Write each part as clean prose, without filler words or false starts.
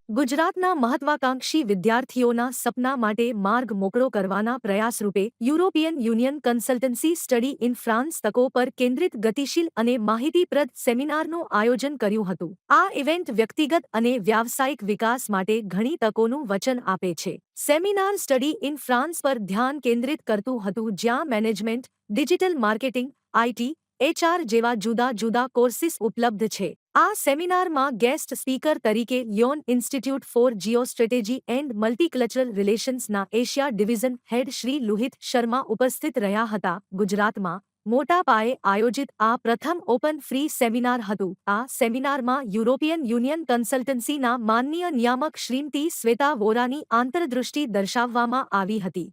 ગુજરાતના મહત્વાકાંક્ષી વિદ્યાર્થીઓના સપના માટે માર્ગ મોકળો કરવાના પ્રયાસરૂપે European Union consultancy study in France તકો પર કેન્દ્રિત ગતિશીલ અને માહિતીપ્રદ સેમિનારનું આયોજન કર્યું હતું. આ ઇવેન્ટ વ્યક્તિગત અને વ્યાવસાયિક વિકાસ માટે ઘણી તકોનું વચન આપે છે. સેમિનાર સ્ટડી ઇન ફ્રાન્સ પર ધ્યાન કેન્દ્રિત કરતું હતું, જ્યાં management, digital marketing, IT, HR જેવા જુદા જુદા કોર્સિસ ઉપલબ્ધ છે. આ સેમિનારમાં ગેસ્ટ સ્પીકર તરીકે Lyon institute for geostrategy and multicultural રિલેશન્સના Asia division head Shri Luhit Sharma ઉપસ્થિત રહ્યા હતા. ગુજરાતમાં મોટા પાયે આયોજિત આ પ્રથમ ઓપન ફ્રી સેમિનાર હતું. આ સેમિનારમાં યુરોપિયન યુનિયન કન્સલ્ટન્સીના માનનીય નિયામક શ્રીમતી શ્વેતા વોરાની આંતરદૃષ્ટિ દર્શાવવામાં આવી હતી.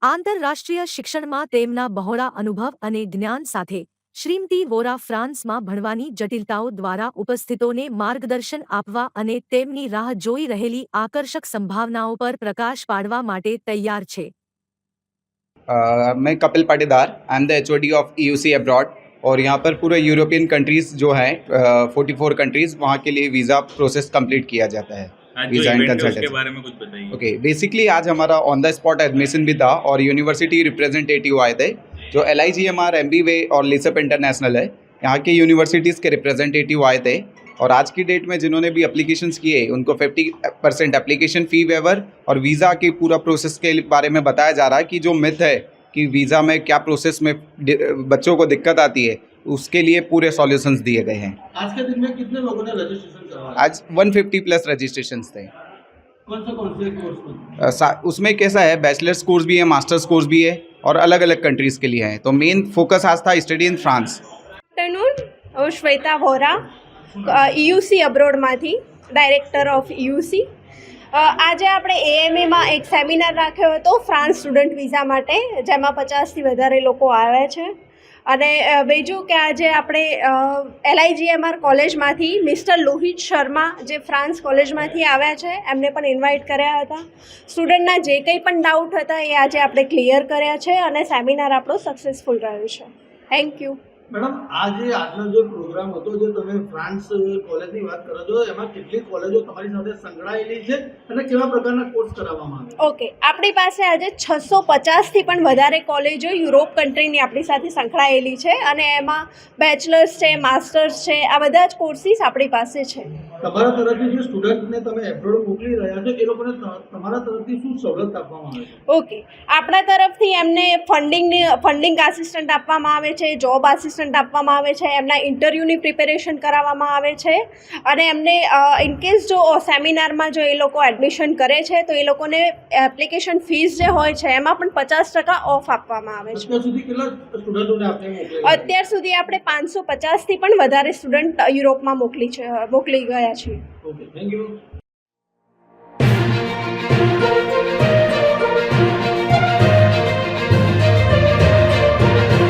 આંતરરાષ્ટ્રીય શિક્ષણમાં તેમના બહોળા અનુભવ અને જ્ઞાન સાથે શ્રીમતી વોરા ફ્રાન્સમાં ભણવાની જટિલતાઓ દ્વારા ઉપસ્થિતોને માર્ગદર્શન આપવા અને તેમની રાહ જોઈ રહેલી આકર્ષક સંભાવનાઓ પર પ્રકાશ પાડવા માટે તૈયાર છે. मैं Kapil Patidar, I am the HOD of EUC abroad और यहाँ पर पूरे यूरोपियन कंट्रीज़ जो हैं 44 कंट्रीज़, वहाँ के लिए वीज़ा प्रोसेस कंप्लीट किया जाता है. वीज़ा एंड कंसल्टेंसी के बारे में कुछ बताइए. ओके, बेसिकली आज हमारा ऑन द स्पॉट एडमिशन भी था और यूनिवर्सिटी रिप्रेजेंटेटिव आए थे जो LIGMR, MBWay और लिसअप इंटरनेशनल है, यहाँ के यूनिवर्सिटीज़ के रिप्रेजेंटेटिव आए थे. और आज की डेट में जिन्होंने भी एप्लीकेशंस किए उनको 50% एप्लीकेशन फ़ी वेवर और वीज़ा के पूरा प्रोसेस के बारे में बताया जा रहा है कि जो मिथ है कि वीज़ा में क्या प्रोसेस में बच्चों को दिक्कत आती है, उसके लिए पूरे सॉल्यूशंस दिए गए हैं. आज के दिन में कितने लोगों ने रजिस्ट्रेशन करवाया? आज 150 प्लस रजिस्ट्रेशंस थे. कौन से कोर्स में? उसमें कैसा है, बैचलर्स कोर्स भी है, मास्टर्स कोर्स भी है और अलग अलग कंट्रीज़ के लिए है. तो मेन फोकस आज था स्टडी इन फ्रांस. હું શ્વેતા વોરા, EUC અબ્રોડમાંથી ડાયરેક્ટર ઓફ EUC. આજે આપણે AMAમાં એક સેમિનાર રાખ્યો હતો ફ્રાન્સ સ્ટુડન્ટ વિઝા માટે, જેમાં 50થી વધારે લોકો આવ્યા છે. અને બીજું કે આજે આપણે LIGMR કોલેજમાંથી મિસ્ટર લોહિત શર્મા, જે ફ્રાન્સ કોલેજમાંથી આવ્યા છે, એમને પણ ઇન્વાઇટ કર્યા હતા. સ્ટુડન્ટના જે કંઈ પણ ડાઉટ હતા એ આજે આપણે ક્લિયર કર્યા છે અને સેમિનાર આપણો સક્સેસફુલ રહ્યો છે. Thank you. મેડમ, આજનો જે પ્રોગ્રામ હતો, જે તમે ફ્રાન્સ કોલેજની વાત કરો છો, એમાં કેટલી કોલેજો તમારી સાથે સંકળાયેલી છે અને કેવા પ્રકારના કોર્સ કરાવવામાં આવે? ઓકે, આપણી પાસે આજે 650થી પણ વધારે કોલેજો યુરોપ કન્ટ્રીની આપણી સાથે સંકળાયેલી છે અને એમાં બેચલર્સ છે, માસ્ટર્સ છે, આ બધા જ કોર્સિસ આપણી પાસે છે. તમારા તરફથી જે સ્ટુડન્ટને તમે એબ્રોડ મોકલી રહ્યા છો એ લોકોને તમારા તરફથી શું સવલત આપવામાં આવે છે? ઓકે, આપણા તરફથી એમને ફંડિંગ આસિસ્ટન્ટ આપવામાં આવે છે, જોબ આસિસ્ટન્ટ આપવામાં આવે છે, એમના ઇન્ટરવ્યૂની પ્રિપેરેશન કરાવવામાં આવે છે અને એમને ઇનકેસ જો સેમિનારમાં જો એ લોકો એડમિશન કરે છે તો એ લોકોને એપ્લિકેશન ફીસ જે હોય છે એમાં પણ 50% ઓફ આપવામાં આવે છે. અત્યાર સુધી કેટલા સ્ટુડન્ટોને આપણે મોકલ્યા? અત્યાર સુધી આપણે 550થી પણ વધારે સ્ટુડન્ટ યુરોપમાં મોકલી ગયા છીએ. Okay, thank you.